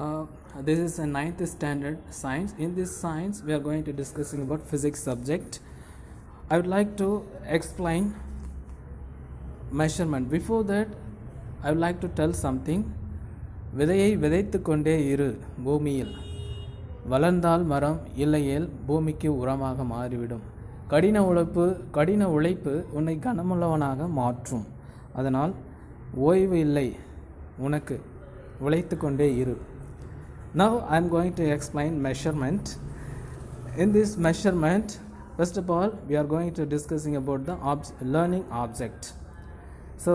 Uh, this is a 9th standard science. In this science, we are going to discussing about physics subject. I would like to explain measurement. Before that, I would like to tell something. விதையை விதைத்து கொண்டே இரு பூமியில், வளர்ந்தால் மரம், இல்லையேல் பூமிக்கு உரமாக மாறிவிடும். கடின உழைப்பு உன்னை கனமுள்ளவனாக மாற்றும். அதனால் ஓய்வு இல்லை உனக்கு, உழைத்து கொண்டே இரு. Now I am going to explain measurement. In this measurement, first of all, we are going to discussing about the learning object. So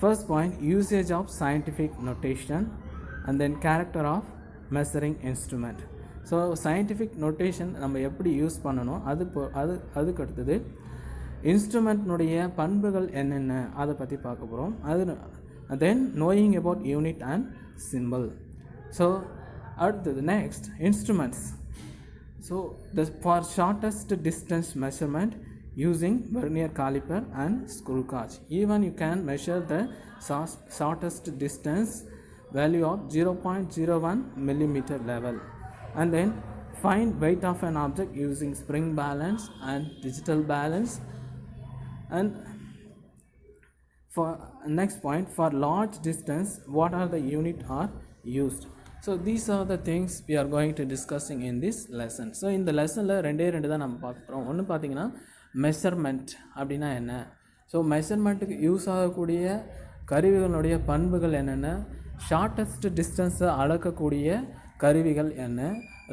first point, usage of scientific notation, and then character of measuring instrument. So scientific notation நம்ம எப்படி use பண்ணணும், அதுக்கு அடுத்தது இன்ஸ்ட்ருமெண்ட்னுடைய பண்புகள் என்னென்ன அதை பற்றி பார்க்க போகிறோம். then knowing about unit and symbol. So அடுத்தது next instruments. So for shortest distance measurement using vernier caliper and screw gauge. Even you can measure the shortest distance value of 0.01 millimeter level, and then find weight of an object using spring balance and digital balance. And for next point, for large distance, what are the unit are used. So these are the things we are going to discussing in this lesson. So இந்த லெசனில் ரெண்டு தான் நம்ம பார்க்குறோம். ஒன்று பார்த்தீங்கன்னா measurement அப்படின்னா என்ன, ஸோ மெஷர்மெண்ட்டுக்கு யூஸ் ஆகக்கூடிய கருவிகளுடைய பண்புகள் என்னென்ன, ஷார்ட்டஸ்ட் டிஸ்டன்ஸை அளக்கக்கூடிய கருவிகள் என்ன,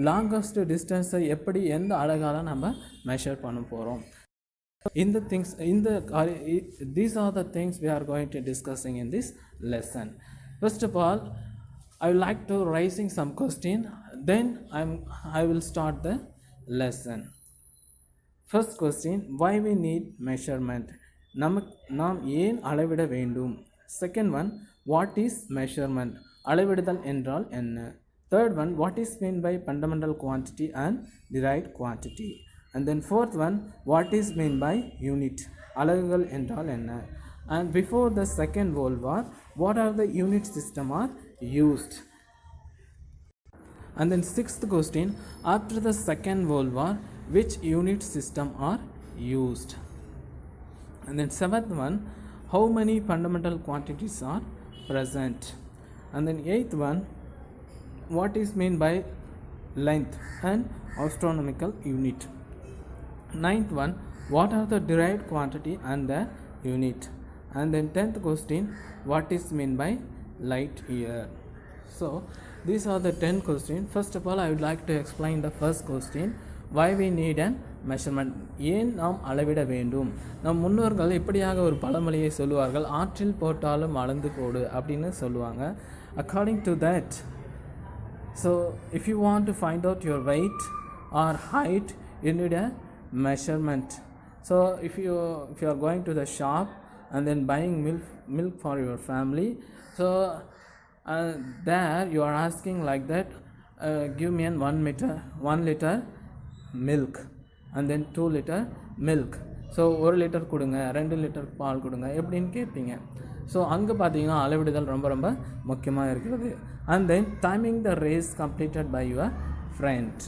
லாங்கஸ்ட் டிஸ்டன்ஸை எப்படி எந்த அழகால் நம்ம மெஷர் பண்ண போகிறோம். These are the things we are going to discussing in this lesson. First of all, I would like to raising some question, then I will start the lesson. First question, why we need measurement? நாம் ஏன் அளவிட வேண்டும். Second one, what is measurement? அளவிடுதல் என்றால் என்ன. Third one, what is meant by fundamental quantity and derived quantity. And then fourth one, what is meant by unit? அலகுகள் என்றால் என்ன. And before the Second World War, what are the unit system are used. And then sixth question, after the Second World War, which unit system are used. And then seventh one, how many fundamental quantities are present. And then eighth one, what is meant by length and astronomical unit. Ninth one, what are the derived quantity and the unit. And then 10th question, what is meant by light year. So these are the 10 questions. First of all, I would like to explain the first question, why we need an measurement. ஏன் நாம் அளவிட வேண்டும். நம் முன்னோர்கள் இப்படியாக ஒரு பழமொழியை சொல்லுவார்கள், ஆற்றில் போட்டாலும் அளந்து போடு அப்படின்னு சொல்லுவாங்க. According to that, so if you want to find out your weight or height, you need a measurement. So if you are going to the shop and then buying milk for your family, so there you are asking like that, give me 1 liter milk and then 2 liter milk. So 1 litre கொடுங்க, 2 litre பால் கொடுங்க எப்படின்னு கேட்பீங்க. So அங்கே பார்த்தீங்கன்னா அளவிடுதல் ரொம்ப ரொம்ப முக்கியமாக இருக்கிறது. And then timing the race completed by your friend.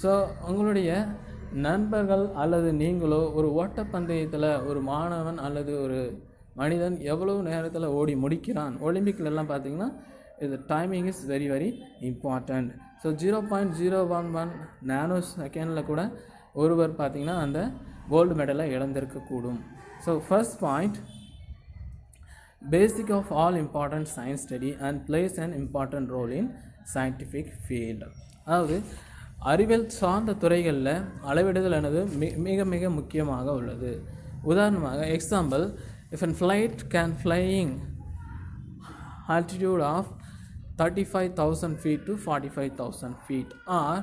So உங்களுடைய நண்பர்கள் அல்லது நீங்களோ ஒரு ஓட்டப்பந்தயத்தில் ஒரு மாணவன் அல்லது ஒரு மனிதன் எவ்வளோ நேரத்தில் ஓடி முடிக்கிறான். ஒலிம்பிக்லெலாம் பார்த்திங்கன்னா இது timing is very very important. So 0.011 nano செகண்டில் கூட ஒருவர் பார்த்திங்கன்னா அந்த கோல்டு மெடலை இழந்திருக்கக்கூடும். So first point, basic of all important science study and plays and important role in scientific field. அதாவது அறிவியல் சார்ந்த துறைகளில் அளவிடுதல் எனது மிக மிக முக்கியமாக உள்ளது. உதாரணமாக example, if a flight can flying altitude of 35,000 feet to 45,000 feet or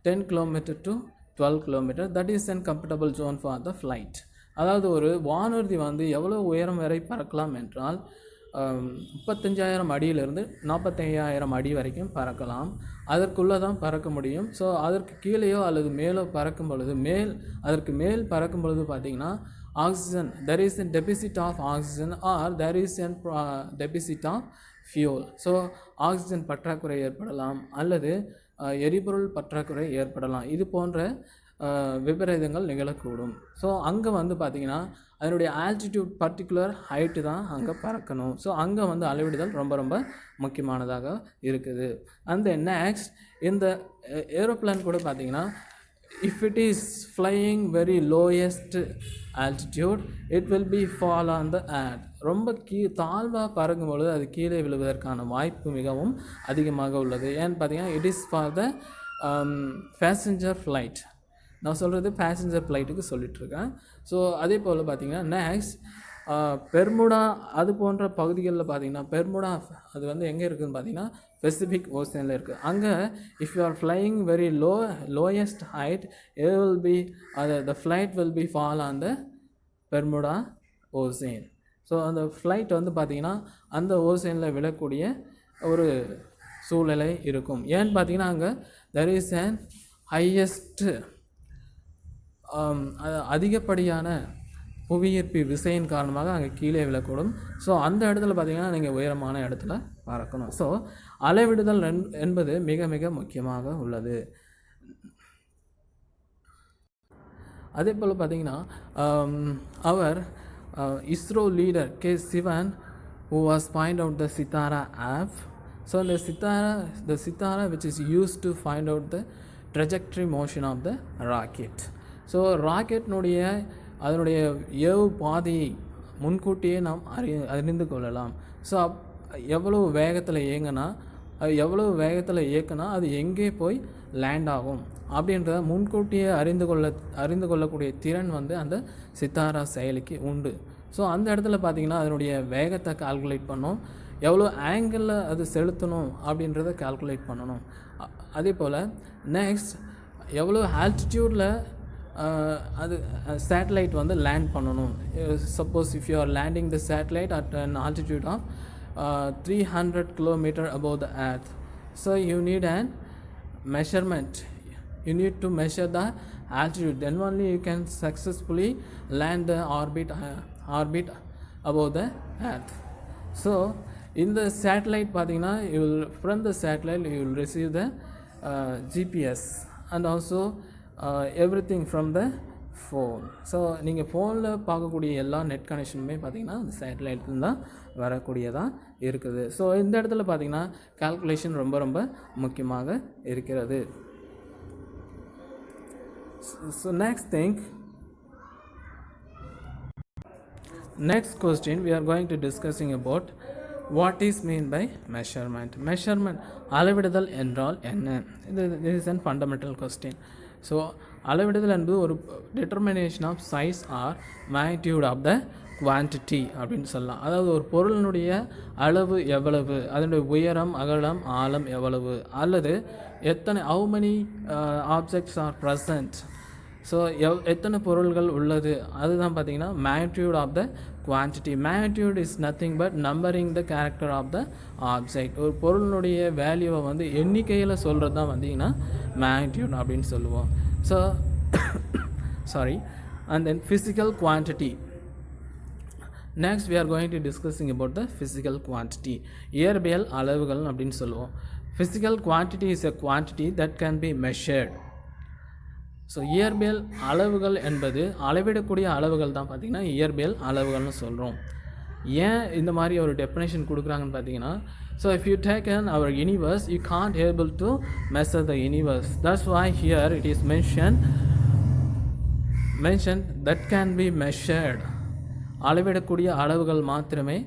10 km to 12 km, that is an comfortable zone for the flight. அதாவது ஒரு வானூர்தி வந்து எவ்வளோ உயரம் வரை பறக்கலாம் என்றால் 35,000 அடியிலிருந்து 45,000 அடி வரைக்கும் பறக்கலாம். அதற்குள்ளே தான் பறக்க முடியும். ஸோ அதற்கு கீழேயோ அல்லது மேலோ பறக்கும் பொழுது அதற்கு மேல் பறக்கும் பொழுது பார்த்திங்கன்னா oxygen, there is a deficit of oxygen or there is a deficit of fuel. So oxygen பற்றாக்குறை ஏற்படலாம் அல்லது எரிபொருள் பற்றாக்குறை ஏற்படலாம். இது போன்ற விபரீதங்கள் நிகழக்கூடும். ஸோ அங்கே வந்து பார்த்திங்கன்னா அதனுடைய ஆல்டிடியூட் பர்டிகுலர் ஹைட்டு தான் அங்கே பறக்கணும். ஸோ அங்கே வந்து அளவிடுதல் ரொம்ப ரொம்ப முக்கியமானதாக இருக்குது. அண்ட் தென் நெக்ஸ்ட் இந்த ஏரோப்ளேன் கூட பார்த்திங்கன்னா if it is flying very lowest altitude it will be fall on the earth. ரொம்ப தாழ்வாக பறக்கும் பொழுது அது கீழே விழுவதற்கான வாய்ப்பு மிகவும் அதிகமாக உள்ளது. ஏன்னு பார்த்தீங்கன்னா it is for the passenger flight. நான் சொல்கிறது பேசஞ்சர் ஃப்ளைட்டுக்கு சொல்லிகிட்ருக்கேன். ஸோ அதே போல் பார்த்திங்கன்னா நெக்ஸ்ட் பெர்முடா அது போன்ற பகுதிகளில் பார்த்திங்கன்னா பெர்முடா அது வந்து எங்கே இருக்குதுன்னு பார்த்திங்கன்னா பெசிபிக் ஓஷனில் இருக்குது. அங்கே if you are flying very lowest height it will be the flight will be fall on the Bermuda ocean. So அந்த ஃப்ளைட் வந்து பார்த்திங்கன்னா அந்த ஓஷனில் விழக்கூடிய ஒரு சூழ்நிலை இருக்கும். ஏன்னு பார்த்திங்கன்னா அங்கே there is an highest அதிகப்படியான புவியீர்ப்பு விசையின் காரணமாக அங்கே கீழே விழக்கூடும். ஸோ அந்த இடத்துல பார்த்திங்கன்னா நீங்கள் உயரமான இடத்துல பறக்கணும். ஸோ அளவிடுதல் என்பது மிக மிக முக்கியமாக உள்ளது. அதே போல் பார்த்திங்கன்னா அவர் ISRO leader K. Sivan who was find out the Sitara app. So the Sitara which is used to find out the trajectory motion of the rocket. So ராக்கெட்னுடைய அதனுடைய ஏவு பாதையை முன்கூட்டியே நாம் அறிந்து கொள்ளலாம். ஸோ எவ்வளோ வேகத்தில் இயக்குனா அது எங்கே போய் லேண்ட் ஆகும் அப்படின்றத முன்கூட்டியே அறிந்து கொள்ளக்கூடிய திறன் வந்து அந்த சித்தாரா செயலிக்கு உண்டு. ஸோ அந்த இடத்துல பார்த்திங்கன்னா அதனுடைய வேகத்தை கால்குலேட் பண்ணணும், எவ்வளோ ஆங்கிளில் அது செலுத்தணும் அப்படின்றத கால்குலேட் பண்ணணும். அதே போல் நெக்ஸ்ட் எவ்வளோ ஆல்டிடியூடில் அது சேட்டலைட் வந்து லேண்ட் பண்ணணும். Suppose if you R landing the satellite at an altitude of 300 km above the earth, so you need an measurement. You need to measure the altitude, then only you can successfully land the orbit above the earth. So in the satellite பார்த்தீங்கன்னா from the satellite you will receive the GPS and also everything from the phone. So நீங்கள் ஃபோனில் பார்க்கக்கூடிய எல்லா net கனெக்ஷனுமே பார்த்திங்கன்னா அந்த சேட்டலைட்ல தான் வரக்கூடியதாக இருக்குது. ஸோ இந்த இடத்துல பார்த்திங்கன்னா கால்குலேஷன் ரொம்ப ரொம்ப முக்கியமாக இருக்கிறது. So next question we are going to discussing about what is mean by measurement. அளவிடுதல் என்றால் என்ன? this is a fundamental question. So அளவிடுதல் என்பது ஒரு determination of size or magnitude of the quantity அப்படின்னு சொல்லலாம். அதாவது ஒரு பொருளினுடைய அளவு எவ்வளவு, அதனுடைய உயரம், அகலம், ஆழம் எவ்வளவு, அல்லது how many objects are present. So எத்தனை பொருள்கள் உள்ளது, அதுதான் பார்த்திங்கன்னா magnitude of the quantity. Magnitude is nothing but numbering the character of the object. ஒரு பொருளினுடைய வேல்யூவை வந்து எண்ணிக்கையில் சொல்கிறது தான் வந்திங்கன்னா மேக்னிடியூட் அப்படின்னு சொல்லுவோம். So and then physical quantity. Next we are going to discussing about the physical quantity. இயற்பியல் அளவுகள் அப்படின்னு சொல்லுவோம். Physical quantity is a quantity that can be measured. So இயற்பியல் அளவுகள் என்பது அளவிடக்கூடிய அளவுகள் தான் பார்த்திங்கன்னா இயற்பியல் அளவுகள்னு சொல்கிறோம். ஏன் இந்த மாதிரி ஒரு டெஃபினேஷன் கொடுக்குறாங்கன்னு பார்த்தீங்கன்னா, so if you take our universe you can't able to measure the universe. That's why here it is mention that can be measured. அளவிடக்கூடிய அளவுகள் மாத்திரமே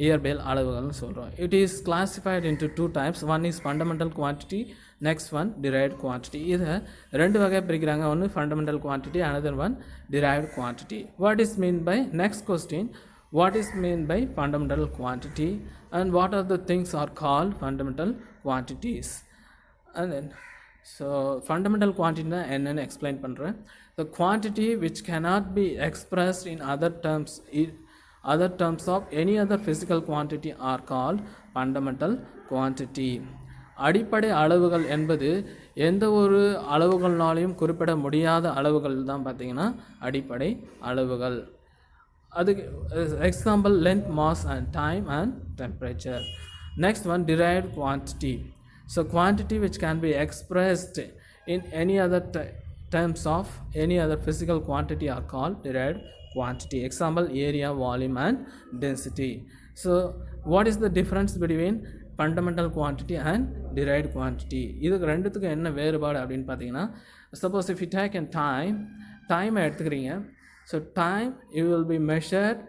இயற்பியல் அளவுகள்னு சொல்கிறோம். It is classified into 2 types. One is fundamental quantity, next one derived quantity. இதை 2 வகை பிரிக்கிறாங்க. ஒன்று fundamental quantity, another one derived quantity. What is mean by next question, what is mean by fundamental quantity and what are the things are called fundamental quantities. And then so fundamental quantity na enna explain பண்றேன். The quantity which cannot be expressed in other terms of any other physical quantity are called fundamental quantity. அடிப்படை அளவுகள் என்பது எந்த ஒரு அளவுகள்னாலையும் குறிப்பிட முடியாத அளவுகள் தான் பார்த்தீங்கன்னா அடிப்படை அளவுகள். அதுக்கு example length, mass and time and temperature. Next one, derived quantity. So quantity which can be expressed in any other terms of any other physical quantity are called derived quantity. Example, area, volume and density. So what is the difference between fundamental quantity and derived quantity? இதுக்கு ரெண்டுத்துக்கு என்ன வேறுபாடு அப்படின்னு பார்த்தீங்கன்னா, suppose if you take in time எடுத்துக்கிறீங்க. So time you will be measured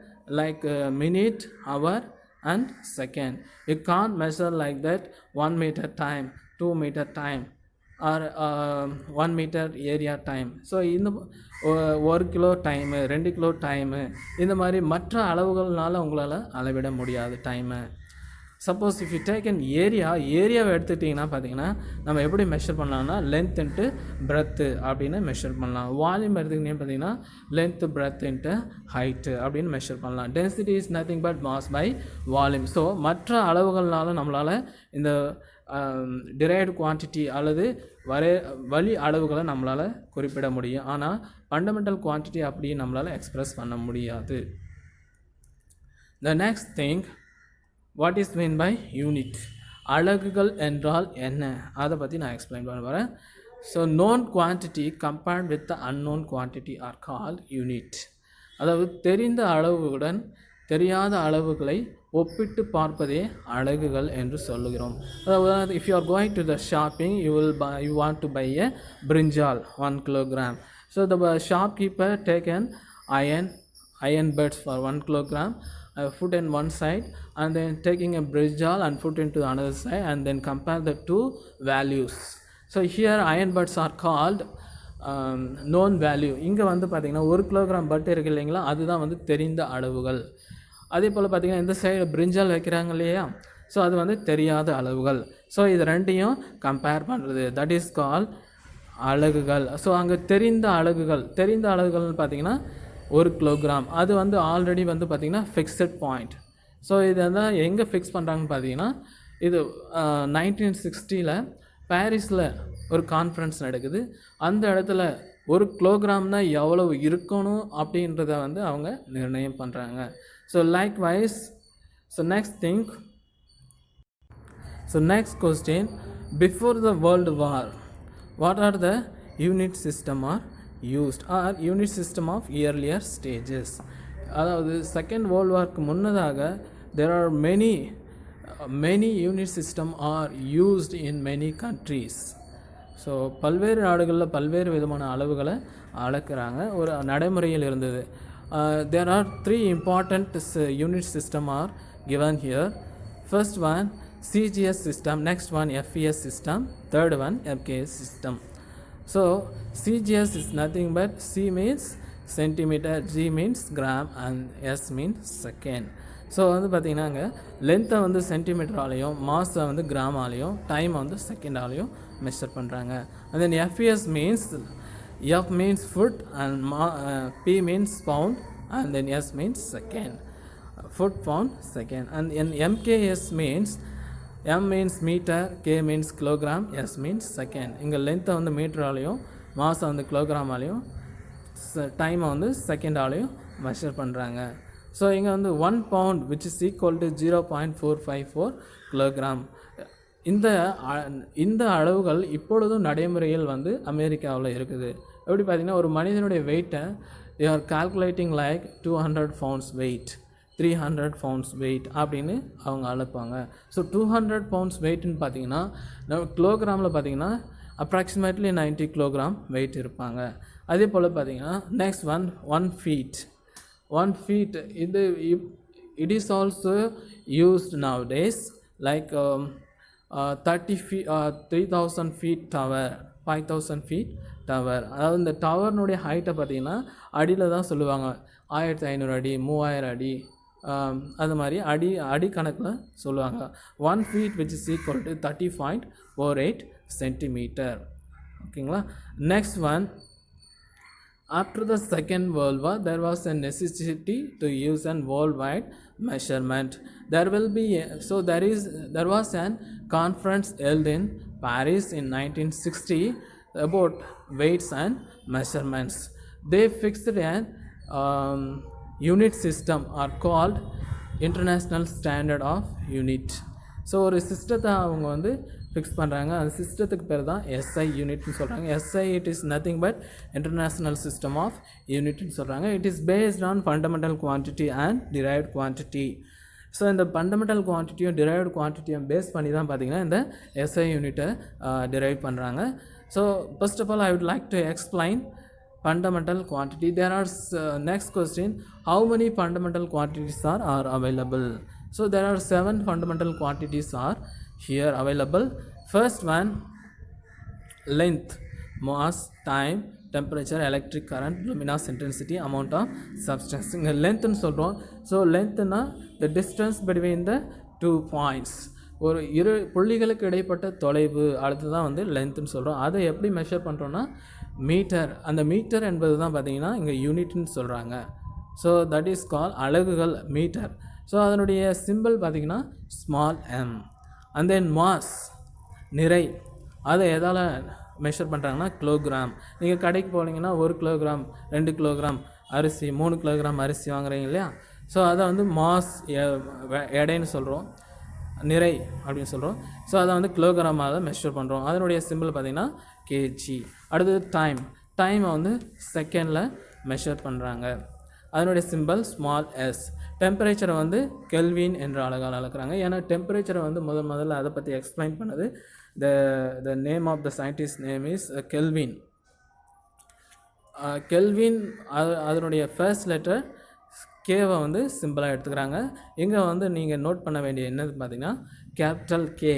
like a minute, hour and second. You can't measure like that 1 meter time, 2 meter time or 1 meter area time. So இந்த 1 kilo time, 2 kilo time, இந்த மாதிரி மற்ற அளவுகள்னால உங்களால் அளவிட முடியாது டைமை. Suppose if you take an ஏரியாவை எடுத்துக்கிட்டிங்கன்னா பார்த்தீங்கன்னா நம்ம எப்படி மெஷர் பண்ணலாம்னா லென்த் இன்ட்டு பிரெத்து அப்படின்னு மெஷர் பண்ணலாம். வால்யூம் எடுத்துக்கிட்டிங்கன்னா பார்த்தீங்கன்னா லென்த்து, பிரெத் இன்ட்டு ஹைட்டு அப்படின்னு மெஷர் பண்ணலாம். Density is nothing but mass by volume. So மற்ற அளவுகள்னால நம்மளால் இந்த டிரைவ்டு குவான்டிட்டி அல்லது வழி அளவுகளை நம்மளால் குறிப்பிட முடியும். ஆனால் ஃபண்டமெண்டல் குவான்டிட்டி அப்படி நம்மளால் எக்ஸ்ப்ரெஸ் பண்ண முடியாது. The next thing, what is mean by unit? அலகுகள் என்றால் என்ன, அதை பற்றி நான் எக்ஸ்பிளைன் பண்ண போகிறேன். So known quantity compared with the unknown quantity are called unit. அதாவது தெரிந்த அளவுடன் தெரியாத அளவுகளை ஒப்பிட்டு பார்ப்பதே அலகுகள் என்று சொல்லுகிறோம். அதாவது if you are going to the shopping, you want to buy a brinjal 1 kilogram. So the shopkeeper take an iron buds for 1 kilogram, put in one side and then taking a brinjal and put into another side and then compare the two values. So here iron buds are called known value. இங்கே வந்து பார்த்திங்கன்னா 1 kilogram but இருக்குது இல்லைங்களா, அதுதான் வந்து தெரிந்த அளவுகள். அதே போல் பார்த்திங்கன்னா இந்த சைடு பிரிஞ்சால் வைக்கிறாங்க இல்லையா, ஸோ அது வந்து தெரியாத அளவுகள். ஸோ இது ரெண்டையும் கம்பேர் பண்ணுறது, தட் இஸ் கால் அலகுகள். ஸோ அங்கே தெரிந்த அலகுகள்னு பார்த்திங்கன்னா 1 கிலோகிராம், அது வந்து ஆல்ரெடி வந்து பார்த்திங்கன்னா ஃபிக்ஸட் பாயிண்ட். ஸோ இதை தான் எங்கே ஃபிக்ஸ் பண்ணுறாங்கன்னு பார்த்தீங்கன்னா, இது 1960 பாரிஸில் ஒரு கான்ஃபரன்ஸ் நடக்குது. அந்த இடத்துல 1 கிலோகிராம்னா எவ்வளவு இருக்கணும் அப்படின்றத வந்து அவங்க நிர்ணயம் பண்ணுறாங்க. So likewise, so next question, before the world war what are the unit system are used or unit system of earlier stages? அதாவது செகண்ட் வேர்ல்டு வார்க்கு முன்னதாக there are many unit system are used in many countries. So பல்வேறு நாடுகளில் பல்வேறு விதமான அளவுகளை அளக்கிறாங்க, ஒரு நடைமுறையில் இருந்தது. There are 3 important unit system are given here. First one CGS system, next one FES system, third one MKS system. So CGS is nothing but C means centimeter, G means gram and S means second. So வந்து பார்த்திங்கன்னாங்க லென்த்தை வந்து சென்டிமீட்டராலையும், மாஸை வந்து கிராமாலையும், டைமை வந்து செகண்டாலையும் measure பண்ணுறாங்க. and then FES means F means foot and P means pound and then S means second, foot, pound, second. And in MKS means M means meter, K means kilogram, S means second. இங்கே லென்த்தை வந்து மீட்டராலையும், மாஸை வந்து கிலோகிராமாலையும், டைமை வந்து செகண்டாலையும் measure பண்ணுறாங்க. So இங்கே வந்து 1 pound which is equal to 0.454 kilogram. இந்த அளவுகள் இப்பொழுதும் நடைமுறையில் வந்து அமெரிக்காவில் இருக்குது. எப்படி பார்த்திங்கன்னா ஒரு மனிதனுடைய வெயிட்டை they are calculating like 200 pounds weight, 300 pounds weight அப்படின்னு அவங்க அளப்பாங்க. ஸோ 200 pounds வெயிட்னு பார்த்திங்கன்னா நம்ம கிலோகிராமில் பார்த்திங்கன்னா அப்ராக்சிமேட்லி 90 கிலோகிராம் வெயிட் இருப்பாங்க. அதே போல் பார்த்திங்கன்னா next one feet it is also used nowadays like 30 feet, 3000 feet tower, 5000 feet tower. அதாவது இந்த டவர்னுடைய ஹைட்டை பார்த்திங்கன்னா அடியில் தான் சொல்லுவாங்க, 1500 அடி, 3000 அடி, அது மாதிரி அடி கணக்கில் சொல்லுவாங்க. 1 feet which is equal to 30.48 centimeter. ஓகேங்களா. Next one, after the Second World War there was a necessity to use an worldwide measurement. There was an conference held in Paris in 1960 about weights and measurements. They fixed an unit system are called international standard of unit. So ஒரு சிஸ்டத்தை அவங்க வந்து fix பண்ணுறாங்க, அந்த சிஸ்டத்துக்கு பேர் தான் SI யூனிட்னு சொல்கிறாங்க. SI it is nothing but international system of யூனிட்னு சொல்கிறாங்க. It is based on fundamental quantity and derived quantity. So இந்த ஃபண்டமெண்டல் குவான்டிட்டியும் டிரைவ்டு குவான்டிட்டியும் பேஸ் பண்ணி தான் பார்த்திங்கன்னா இந்த எஸ்ஐ யூனிட்டை டிரைவ் பண்ணுறாங்க. So first of all I would like to explain fundamental quantity. There are next question, how many fundamental quantities are available? So there are 7 fundamental quantities are here available. First one, length, mass, time, temperature, electric current, luminous intensity, amount of substance. இங்கே லென்த்னு சொல்கிறோம். So லென்த்னா the distance between the 2 points, ஒரு இரு புள்ளிகளுக்கு இடைப்பட்ட தொலைவு, அடுத்து தான் வந்து லென்த்னு சொல்கிறோம். அதை எப்படி மெஷர் பண்ணுறோன்னா மீட்டர். அந்த மீட்டர் என்பது தான் பார்த்திங்கன்னா இங்கே யூனிட்னு சொல்கிறாங்க. ஸோ தட் இஸ் கால் அலகுகள் மீட்டர். ஸோ அதனுடைய சிம்பிள் பார்த்திங்கன்னா small M. And then mass, நிறை, அதை எதால் மெஷர் பண்ணுறாங்கன்னா கிலோகிராம். நீங்கள் கடைக்கு போனீங்கன்னா 1 கிலோகிராம் 2 கிலோகிராம் அரிசி 3 கிலோகிராம் அரிசி வாங்குறீங்க இல்லையா, ஸோ அதை வந்து மாஸ் எடைன்னு சொல்கிறோம், நிறை அப்படின்னு சொல்கிறோம். ஸோ அதை வந்து கிலோகிராமாக தான் மெஷர் பண்ணுறோம். அதனுடைய சிம்பிள் பார்த்திங்கன்னா கேஜி. அடுத்தது டைம், டைமை வந்து செகண்டில் மெஷர் பண்ணுறாங்க, அதனுடைய சிம்பிள் ஸ்மால் எஸ். டெம்பரேச்சரை வந்து கெல்வின் என்ற அலகால் அளக்குறாங்க. ஏன்னா டெம்பரேச்சரை வந்து முதல்ல அதை பற்றி எக்ஸ்பிளைன் பண்ணது the name of the scientist name is Kelvin. Kelvin அதனுடைய ஃபர்ஸ்ட் லெட்டர் கேவை வந்து சிம்பிளாக எடுத்துக்கிறாங்க. இங்கே வந்து நீங்கள் நோட் பண்ண வேண்டிய என்னது பார்த்தீங்கன்னா capital K.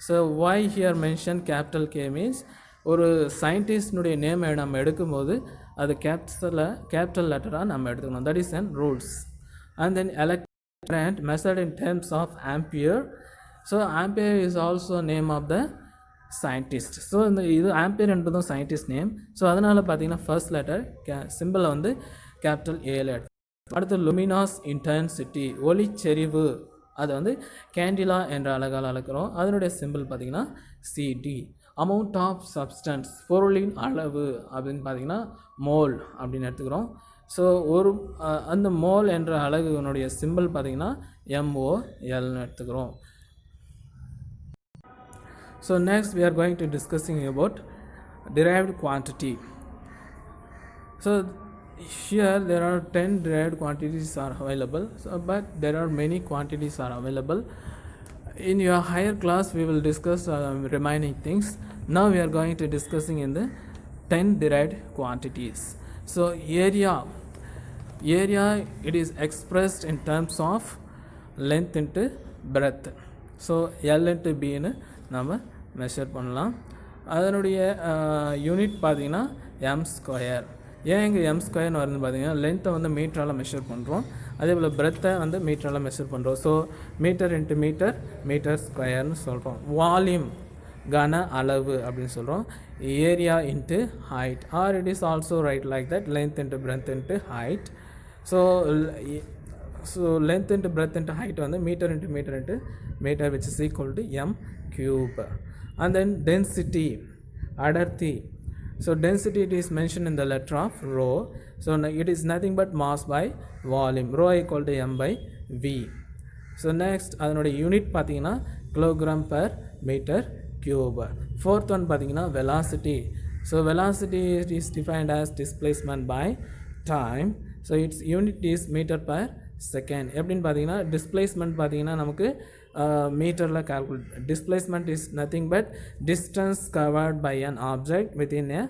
So why here mention capital K means ஒரு சயின்டிஸ்டினுடைய நேமை நம்ம எடுக்கும்போது அது கேபிட்டல் லெட்டராக நம்ம எடுத்துக்கணும். That is and rules. And then electric measured in terms of ampere. So ampere is also name of the scientist. So இந்த இது ஆம்பியர் என்பதும் சயின்டிஸ்ட் நேம். ஸோ அதனால் பார்த்தீங்கன்னா ஃபர்ஸ்ட் லெட்டர் சிம்பிளை வந்து கேபிட்டல் ஏல எடுத்து. அடுத்து லுமினாஸ் இன்டென்சிட்டி, ஒளிச்செறிவு, அதை வந்து கேண்டிலா என்ற அலகால் அளக்கிறோம். அதனுடைய சிம்பிள் பார்த்திங்கன்னா சிடி. அமௌண்ட் ஆஃப் சப்ஸ்டன்ஸ், பொருளின் அளவு அப்படின்னு பார்த்திங்கன்னா மோல் அப்படின்னு எடுத்துக்கிறோம். ஸோ ஒரு அந்த மோல் என்ற அலகுனுடைய சிம்பிள் பார்த்திங்கன்னா MOLன்னு எடுத்துக்கிறோம். So next we are going to discussing about derived quantity. So here there are 10 derived quantities are available, but there are many quantities are available. In your higher class we will discuss remaining things. Now we are going to discussing in the 10 derived quantities. So area it is expressed in terms of length into breadth. So L into B னு நம்ம measure பண்ணலாம். அதனுடைய unit பார்த்திங்கன்னா m square. ஏன் இங்கே m ஸ்கொயர்னு வருதுன்னு பார்த்தீங்கன்னா லென்த்தை வந்து மீட்டரால் மெஷர் பண்ணுறோம், அதே போல் பிரெத்தை வந்து மீட்டரால் மெஷர் பண்ணுறோம். ஸோ மீட்டர் இன்ட்டு மீட்டர் ஸ்கொயர்னு சொல்கிறோம். வால்யூம் கன அளவு அப்படின்னு சொல்கிறோம். Area into height, or it is also right like that, length into breadth into height. So length into breadth into height வந்து metre into metre which is equal to m cube. And then density, அடர்த்தி. So density it is mentioned in the letter of rho. So it is nothing but mass by volume. Rho equal to m by v. So next அதனுடைய unit பார்த்தீங்கன்னா kilogram per meter cube. Fourth one பார்த்தீங்கன்னா velocity. So velocity is defined as displacement by time. So its unit is meter per second. எப்படின்னு பார்த்தீங்கன்னா displacement பார்த்தீங்கன்னா நமக்கு மீட்டரில் calculate. Displacement is nothing but distance covered by an object within a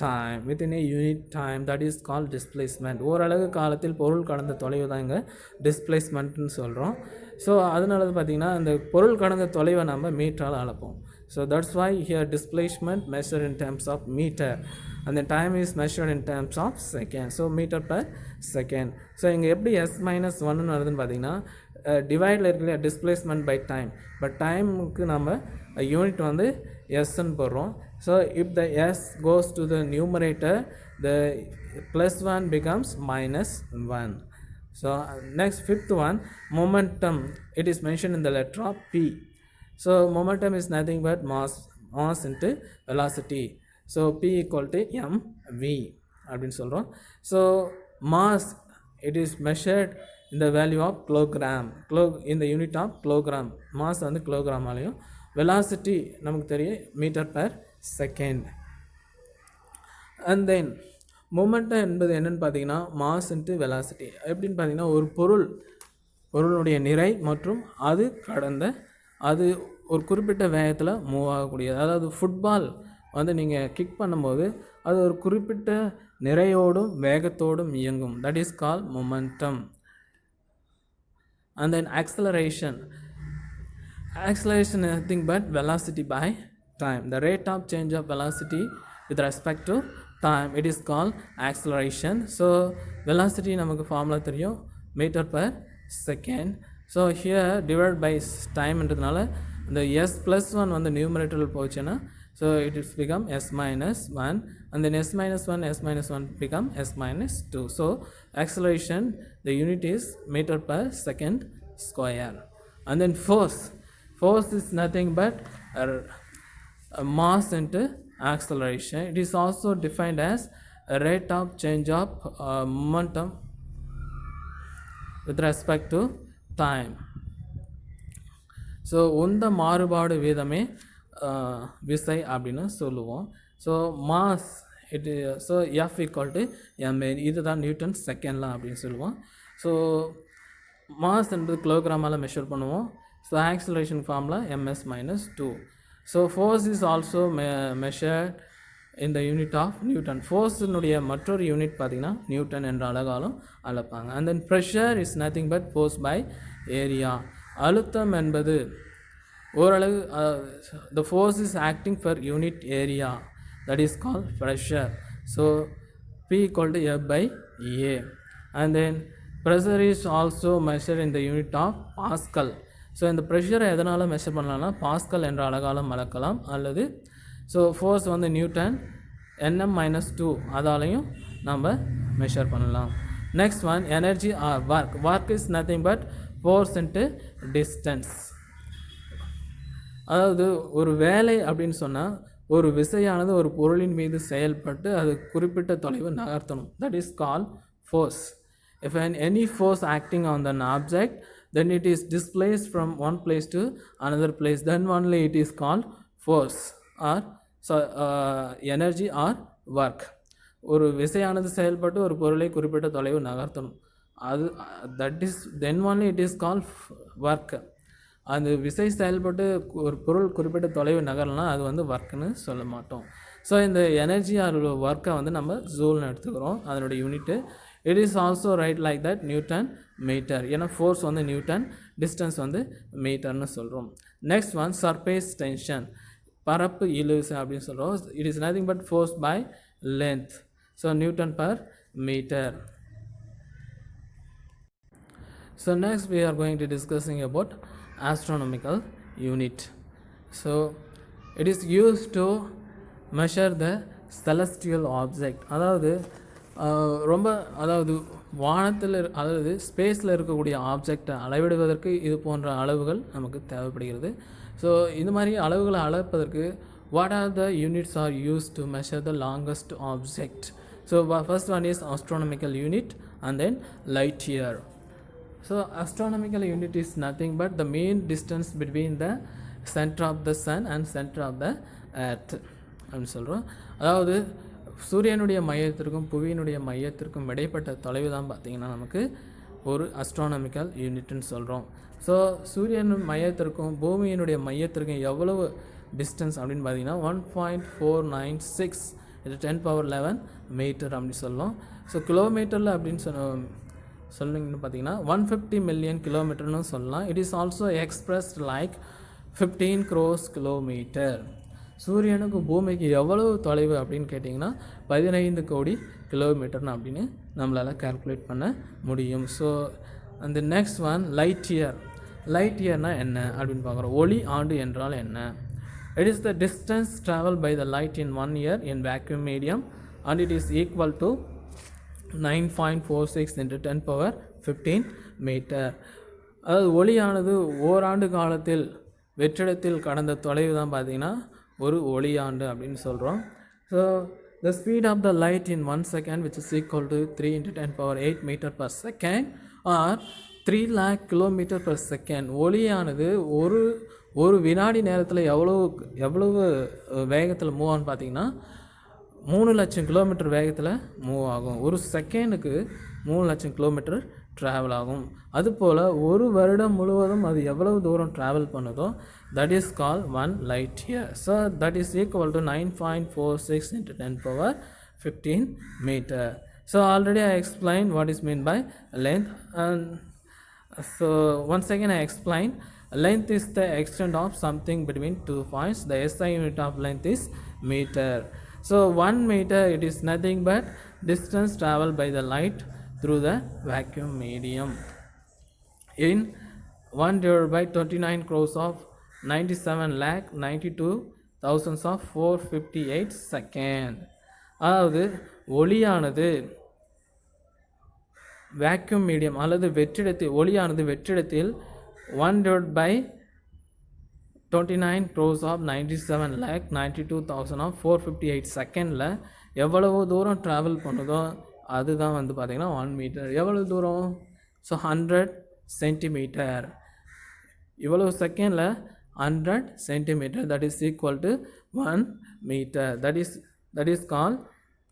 time, within a unit time, that is call displacement. ஓரளவு காலத்தில் பொருள் கடந்த தொலைவு தான் இங்கே டிஸ்பிளேஸ்மெண்ட்னு சொல்கிறோம். ஸோ அதனால பார்த்தீங்கன்னா அந்த பொருள் கடந்த தொலைவை நம்ம மீட்டரால் அளப்போம். So that's why here displacement measure in terms of metre and the time is measured in terms of second. So meter per second. So இங்கே எப்படி s minus 1ன்னு வருதுன்னு பார்த்தீங்கன்னா டிவைடில் இருக்கிற டிஸ்பிளேஸ்மெண்ட் பை டைம். பட் டைமுக்கு நம்ம யூனிட் வந்து எஸ்ன்னு போடுறோம். So if the S goes to the numerator the +1 becomes -1. So next fifth one, momentum. It is mentioned in the letter of P. So momentum is nothing but mass into velocity. So P equal to mv அப்படின்னு சொல்கிறோம். So mass it is measured in the value of kilogram, in the unit of kilogram. mass வந்து kilogram ஆலையும், velocity நமக்கு தெரியும் meter per second. and then momentum என்பது என்னன்னு பார்த்தீங்கன்னா mass into velocity. எப்படின்னு பார்த்தீங்கன்னா ஒரு பொருளுடைய நிறை மற்றும் அது ஒரு குறிப்பிட்ட வேகத்தில் மூவ் ஆகக்கூடியது. அதாவது ஃபுட்பால் வந்து நீங்கள் கிக் பண்ணும்போது அது ஒரு குறிப்பிட்ட நிறையோடும் வேகத்தோடும் இயங்கும். That is call momentum. and then acceleration is nothing but velocity by time. The rate of change of velocity with respect to time, it is called acceleration. so velocity நமக்கு formula தெரியும், meter per second. so here divided by time என்றதுனால இந்த s plus 1 வந்து நியூமரேட்டரில் போச்சுன்னா so it is become s minus 1, and then s minus 1 become s minus 2. so acceleration, the unit is meter per second square. and then force is nothing but a mass into acceleration. it is also defined as a rate of change of momentum with respect to time. So உந்த மாறுபாடு வீதமே விசை அப்படின்னு சொல்லுவோம். So mass so F equal to MA, இதுதான் Newton செகண்ட்லாம் அப்படின்னு சொல்லுவோம். ஸோ மாஸ் என்பது கிலோகிராமால் மெஷர் பண்ணுவோம். So acceleration formula MS minus 2. So force is also measured இந்த யூனிட் ஆஃப் நியூட்டன். ஃபோர்ஸினுடைய மற்றொரு யூனிட் பார்த்திங்கன்னா நியூட்டன் என்ற அலகாலும் அளப்பாங்க. And then pressure is nothing but force by area. அழுத்தம் என்பது ஓரளவு the force is acting per unit area, that is called pressure. so P equal to F by A. and then pressure is also measured in the unit of Pascal. So இந்த ப்ரெஷரை எதனால் measure பண்ணலாம்னா pascal என்ற அலகாலம் அளக்கலாம், அல்லது so force வந்து newton NM minus 2 அதாலையும் நம்ம மெஷர் பண்ணலாம். Next one energy or work is nothing but force into distance. அதாவது ஒரு வேலை அப்படின்னு சொன்னால் ஒரு விசையானது ஒரு பொருளின் மீது செயல்பட்டு அது குறிப்பிட்ட தொலைவு நகர்த்தணும். That is call force. If any force acting on an object, then it is displaced from one place to another place, then only it is called force or energy or work. ஒரு விசையானது செயல்பட்டு ஒரு பொருளை குறிப்பிட்ட தொலைவு நகர்த்தணும், அது that is then only it is call work. அந்த விசை செயல்பட்டு ஒரு பொருள் குறிப்பிட்ட தொலைவு நகரலாம், அது வந்து ஒர்க்குன்னு சொல்ல மாட்டோம். ஸோ இந்த எனர்ஜி ஆர் ஒர்க்கை வந்து நம்ம ஜூல்னு எடுத்துக்கிறோம் அதனுடைய unit. It is also right like that newton metre. ஏன்னா ஃபோர்ஸ் வந்து நியூட்டன், டிஸ்டன்ஸ் வந்து மீட்டர்னு சொல்கிறோம். நெக்ஸ்ட் ஒன் சர்ஃபேஸ் டென்ஷன், பரப்பு இழுவிசை அப்படின்னு சொல்கிறோம். It is nothing but force by length. So newton per metre. So next we are going to discussing about astronomical unit. So it is used to measure the celestial object. அதாவது வானத்தில் அதாவது ஸ்பேஸில் இருக்கக்கூடிய ஆப்ஜெக்டை அளவிடுவதற்கு இது போன்ற அளவுகள் நமக்கு தேவைப்படுகிறது. ஸோ இந்த மாதிரி அளவுகளை அளப்பதற்கு what are the units are used to measure the longest object? So first one is astronomical unit and then light year. So astronomical unit is nothing but the mean distance between the center of the sun and center of the earth அப்படின்னு சொல்கிறோம். அதாவது சூரியனுடைய மையத்திற்கும் புவியினுடைய மையத்திற்கும் இடைப்பட்ட தொலைவு தான் பார்த்திங்கன்னா நமக்கு ஒரு அஸ்ட்ரானமிக்கல் யூனிட்னு சொல்கிறோம். ஸோ சூரியன் மையத்திற்கும் பூமியினுடைய மையத்திற்கும் எவ்வளவு டிஸ்டன்ஸ் அப்படின்னு பார்த்தீங்கன்னா 1.496 இது 10^11 மீட்டர் அப்படின்னு சொல்லலாம். ஸோ கிலோமீட்டரில் அப்படின்னு சொன்னீங்கன்னு பார்த்தீங்கன்னா 150 மில்லியன் கிலோமீட்டர்னு சொல்லலாம். It is also expressed like 15 crores kilometre. சூரியனுக்கு பூமிக்கு எவ்வளவு தொலைவு அப்படின்னு கேட்டிங்கன்னா 15 கோடி கிலோமீட்டர்னு அப்படின்னு நம்மளால் கால்குலேட் பண்ண முடியும். ஸோ அந்த next one light year. Light இயர்னால் என்ன அப்படின்னு பார்க்குறோம். ஒளி ஆண்டு என்றால் என்ன? It is the distance traveled by the light in 1 year in vacuum medium and it is equal to 9.46 into 10^15 metre. அதாவது ஒளியானது ஓராண்டு காலத்தில் வெற்றிடத்தில் கடந்த தொலைவு தான் பார்த்திங்கன்னா ஒரு ஒளியாண்டு அப்படின்னு சொல்கிறோம். So the speed of the light in 1 second, which is equal to 3 into 10 power 8 meter per second, or 3 lakh kilometer per second. ஒளியானது ஒரு வினாடி நேரத்தில் எவ்வளவு வேகத்தில் மூவ் ஆகும்னு பார்த்தீங்கன்னா 3 லட்சம் கிலோமீட்டர் வேகத்தில் மூவ் ஆகும். ஒரு செகண்டுக்கு 3 லட்சம் கிலோமீட்டர் ட்ராவல் ஆகும். அதுபோல் ஒரு வருடம் முழுவதும் அது எவ்வளவு தூரம் ட்ராவல் பண்ணுதோ that is called 1 light year. So that is equal to 9.46 into 10 power 15 meter. So already I explained what is meant by length, and so once again I explain. Length is the extent of something between 2 points. The SI unit of length is meter. So 1 meter, it is nothing but distance traveled by the light through the vacuum medium in 1 divided by 29 crores of 97 lakh 92 thousands of 458 second. அதாவது ஒளியானது vacuum medium அல்லது ஒளியானது வெற்றிடத்தில் 1 divided by 29 crores of 97 lakh 92,000 of 458 செகண்டில் எவ்வளவு தூரம் travel பண்ணுதோ அதுதான் வந்து பார்த்திங்கன்னா 1 மீட்டர். எவ்வளவு தூரம்? So 100 centimetre. இவ்வளவு செகண்டில் 100 centimetre, that is equal to 1 meter. That is called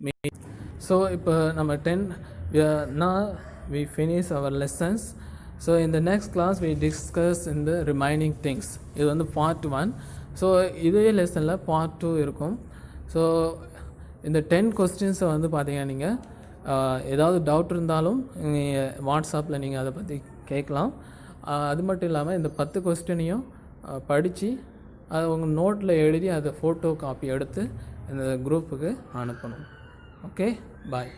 meter. So இப்போ நம்ம now we finish our lessons. So in the next class we discuss in the remaining things. இது வந்து part 1. ஸோ இதே லெசனில் part 2 இருக்கும். So இந்த 10 கொஸ்டின்ஸை வந்து பார்த்தீங்கன்னா நீங்கள் ஏதாவது டவுட் இருந்தாலும் நீங்கள் வாட்ஸ்அப்பில் நீங்கள் அதை பற்றி கேட்கலாம். அது மட்டும் இல்லாமல் இந்த 10 கொஸ்டினையும் படித்து அதை உங்கள் நோட்டில் எழுதி அதை ஃபோட்டோ காப்பி எடுத்து இந்த குரூப்புக்கு அனுப்பணும். ஓகே, பாய்.